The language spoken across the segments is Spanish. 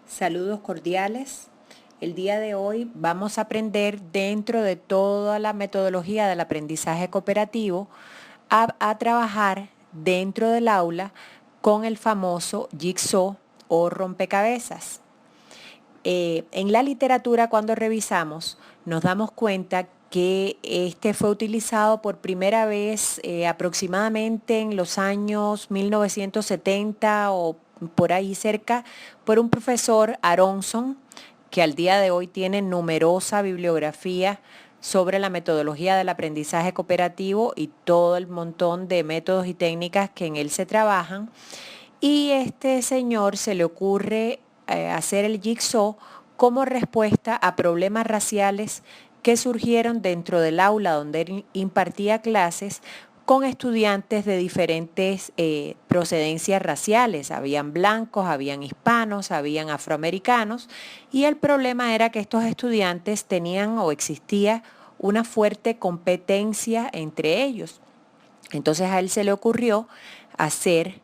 Saludos cordiales. El día de hoy vamos a aprender dentro de toda la metodología del aprendizaje cooperativo a trabajar dentro del aula con el famoso jigsaw o rompecabezas. En la literatura, cuando revisamos, nos damos cuenta que este fue utilizado por primera vez aproximadamente en los años 1970 o por ahí cerca, por un profesor Aronson, que al día de hoy tiene numerosa bibliografía sobre la metodología del aprendizaje cooperativo y todo el montón de métodos y técnicas que en él se trabajan. Y este señor se le ocurre hacer el jigsaw como respuesta a problemas raciales que surgieron dentro del aula donde él impartía clases con estudiantes de diferentes procedencias raciales. Habían blancos, habían hispanos, habían afroamericanos, y el problema era que estos estudiantes tenían o existía una fuerte competencia entre ellos. Entonces a él se le ocurrió hacer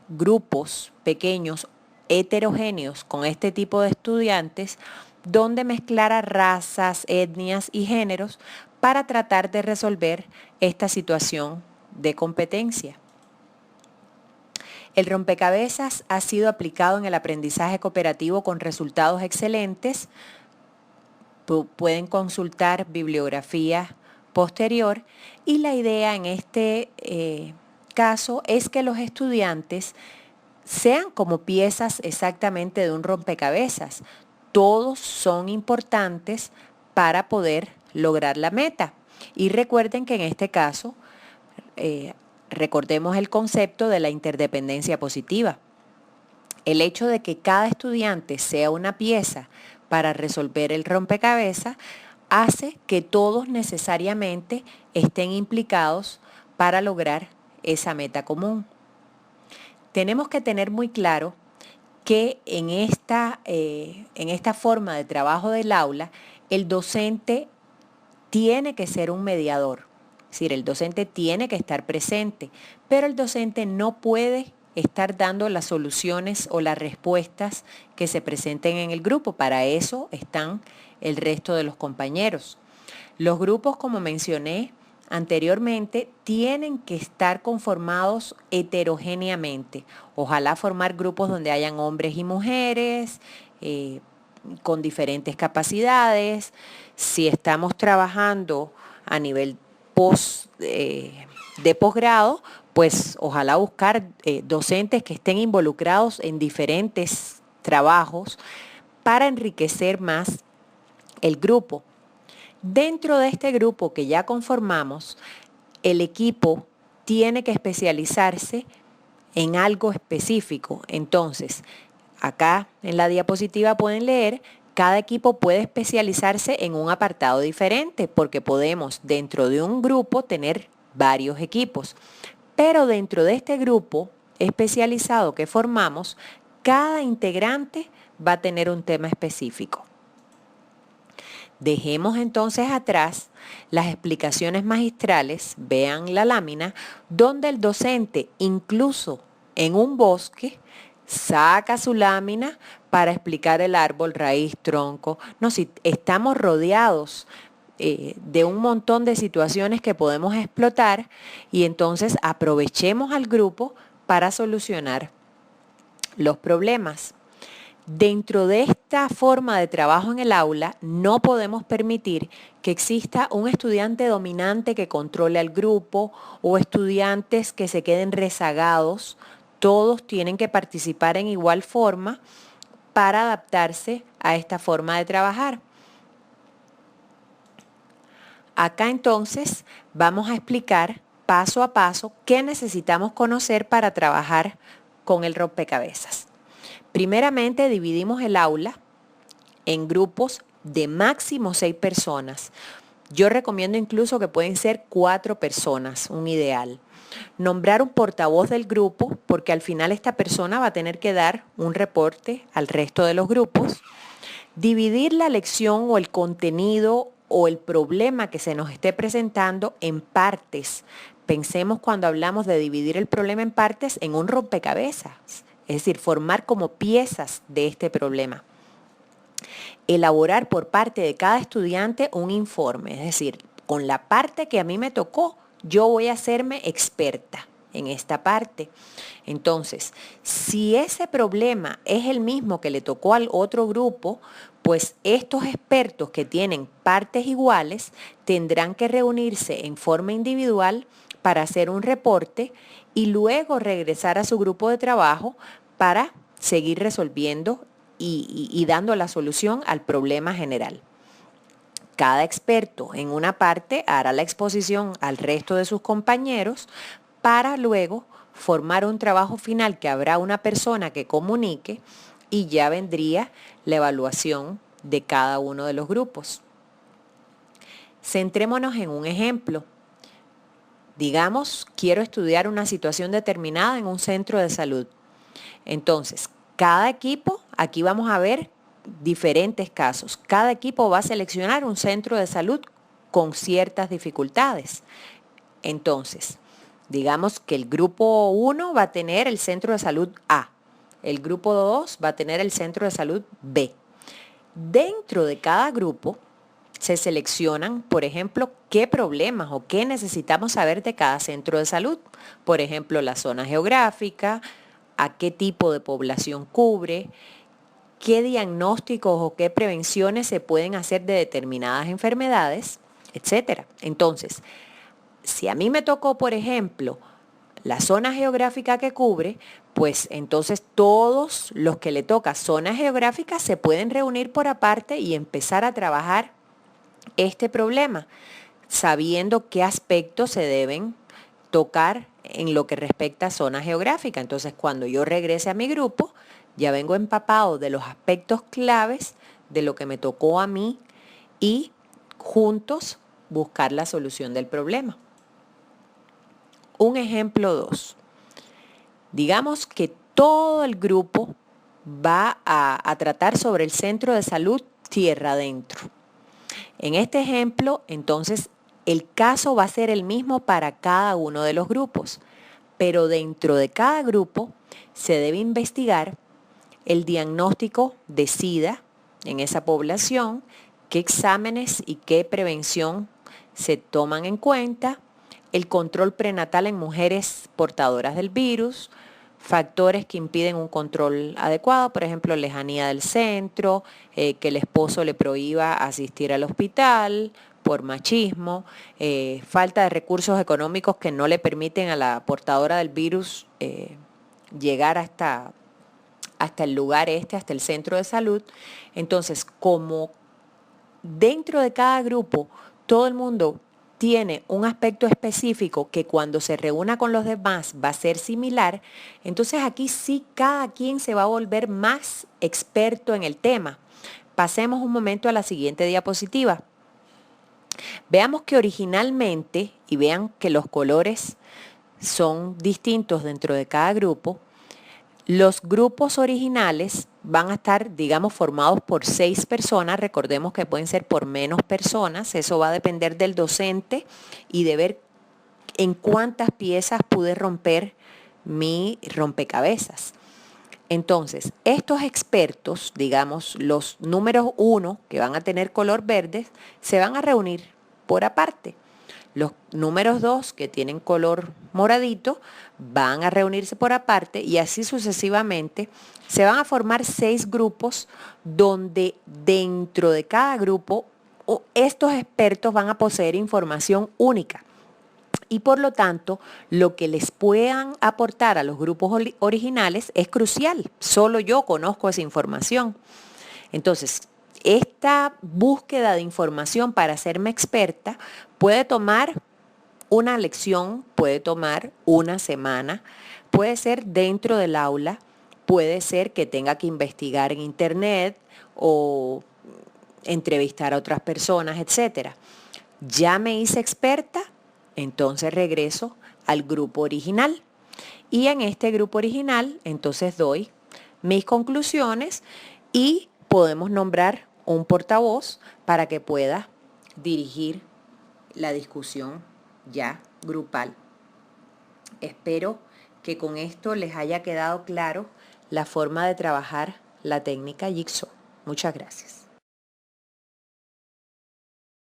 grupos pequeños heterogéneos con este tipo de estudiantes donde mezclara razas, etnias y géneros para tratar de resolver esta situación de competencia. El rompecabezas ha sido aplicado en el aprendizaje cooperativo con resultados excelentes. Pueden consultar bibliografía posterior y la idea en este caso es que los estudiantes sean como piezas exactamente de un rompecabezas. Todos son importantes para poder lograr la meta. Y recuerden que en este caso, recordemos el concepto de la interdependencia positiva. El hecho de que cada estudiante sea una pieza para resolver el rompecabezas hace que todos necesariamente estén implicados para lograr esa meta común. Tenemos que tener muy claro que en esta forma de trabajo del aula, el docente tiene que ser un mediador. Es decir, el docente tiene que estar presente, pero el docente no puede estar dando las soluciones o las respuestas que se presenten en el grupo. Para eso están el resto de los compañeros. Los grupos, como mencioné anteriormente, tienen que estar conformados heterogéneamente. Ojalá formar grupos donde hayan hombres y mujeres, con diferentes capacidades. Si estamos trabajando a nivel de posgrado, pues ojalá buscar docentes que estén involucrados en diferentes trabajos para enriquecer más el grupo. Dentro de este grupo que ya conformamos, el equipo tiene que especializarse en algo específico. Entonces, acá en la diapositiva pueden leer, cada equipo puede especializarse en un apartado diferente porque podemos dentro de un grupo tener varios equipos. Pero dentro de este grupo especializado que formamos, cada integrante va a tener un tema específico. Dejemos entonces atrás las explicaciones magistrales, vean la lámina, donde el docente, incluso en un bosque, saca su lámina para explicar el árbol, raíz, tronco. No, si estamos rodeados de un montón de situaciones que podemos explotar y entonces aprovechemos al grupo para solucionar los problemas. Dentro de esta forma de trabajo en el aula, no podemos permitir que exista un estudiante dominante que controle al grupo o estudiantes que se queden rezagados. Todos tienen que participar en igual forma para adaptarse a esta forma de trabajar. Acá entonces vamos a explicar paso a paso qué necesitamos conocer para trabajar con el rompecabezas. Primeramente dividimos el aula en grupos de máximo 6 personas. Yo recomiendo incluso que pueden ser 4 personas, un ideal. Nombrar un portavoz del grupo, porque al final esta persona va a tener que dar un reporte al resto de los grupos. Dividir la lección o el contenido o el problema que se nos esté presentando en partes. Pensemos cuando hablamos de dividir el problema en partes en un rompecabezas. es decir, formar como piezas de este problema. Elaborar por parte de cada estudiante un informe, es decir, con la parte que a mí me tocó, yo voy a hacerme experta en esta parte. Entonces, si ese problema es el mismo que le tocó al otro grupo, pues estos expertos que tienen partes iguales tendrán que reunirse en forma individual para hacer un reporte y luego regresar a su grupo de trabajo para seguir resolviendo y dando la solución al problema general. Cada experto en una parte hará la exposición al resto de sus compañeros para luego formar un trabajo final que habrá una persona que comunique y ya vendría la evaluación de cada uno de los grupos. Centrémonos en un ejemplo. Digamos, quiero estudiar una situación determinada en un centro de salud. Entonces, cada equipo, aquí vamos a ver diferentes casos. Cada equipo va a seleccionar un centro de salud con ciertas dificultades. Entonces, digamos que el grupo 1 va a tener el centro de salud A, el grupo 2 va a tener el centro de salud B. Dentro de cada grupo se seleccionan, por ejemplo, qué problemas o qué necesitamos saber de cada centro de salud. Por ejemplo, la zona geográfica, a qué tipo de población cubre, qué diagnósticos o qué prevenciones se pueden hacer de determinadas enfermedades, etc. Entonces, si a mí me tocó, por ejemplo, la zona geográfica que cubre, pues entonces todos los que le toca zona geográfica se pueden reunir por aparte y empezar a trabajar este problema, sabiendo qué aspectos se deben tocar en lo que respecta a zona geográfica. Entonces, cuando yo regrese a mi grupo, ya vengo empapado de los aspectos claves de lo que me tocó a mí y juntos buscar la solución del problema. Un ejemplo 2. Digamos que todo el grupo va a tratar sobre el centro de salud tierra adentro. En este ejemplo, entonces, el caso va a ser el mismo para cada uno de los grupos, pero dentro de cada grupo se debe investigar el diagnóstico de SIDA en esa población, qué exámenes y qué prevención se toman en cuenta, el control prenatal en mujeres portadoras del virus, factores que impiden un control adecuado, por ejemplo, lejanía del centro, que el esposo le prohíba asistir al hospital por machismo, falta de recursos económicos que no le permiten a la portadora del virus llegar hasta el lugar hasta el centro de salud. Entonces, como dentro de cada grupo todo el mundo tiene un aspecto específico que cuando se reúna con los demás va a ser similar, entonces aquí sí cada quien se va a volver más experto en el tema. Pasemos un momento a la siguiente diapositiva. Veamos que originalmente, y vean que los colores son distintos dentro de cada grupo, los grupos originales van a estar, digamos, formados por 6 personas. Recordemos que pueden ser por menos personas. Eso va a depender del docente y de ver en cuántas piezas pude romper mi rompecabezas. Entonces, estos expertos, digamos, los números 1 que van a tener color verde, se van a reunir por aparte. Los números 2 que tienen color moradito van a reunirse por aparte y así sucesivamente. Se van a formar 6 grupos donde dentro de cada grupo estos expertos van a poseer información única. Y por lo tanto, lo que les puedan aportar a los grupos originales es crucial. Solo yo conozco esa información. Entonces, esta búsqueda de información para hacerme experta puede tomar una lección, puede tomar una semana, puede ser dentro del aula, puede ser que tenga que investigar en internet o entrevistar a otras personas, etc. Ya me hice experta, entonces regreso al grupo original. Y en este grupo original, entonces doy mis conclusiones y podemos nombrar un portavoz para que pueda dirigir la discusión ya grupal. Espero que con esto les haya quedado claro la forma de trabajar la técnica Jigsaw. Muchas gracias.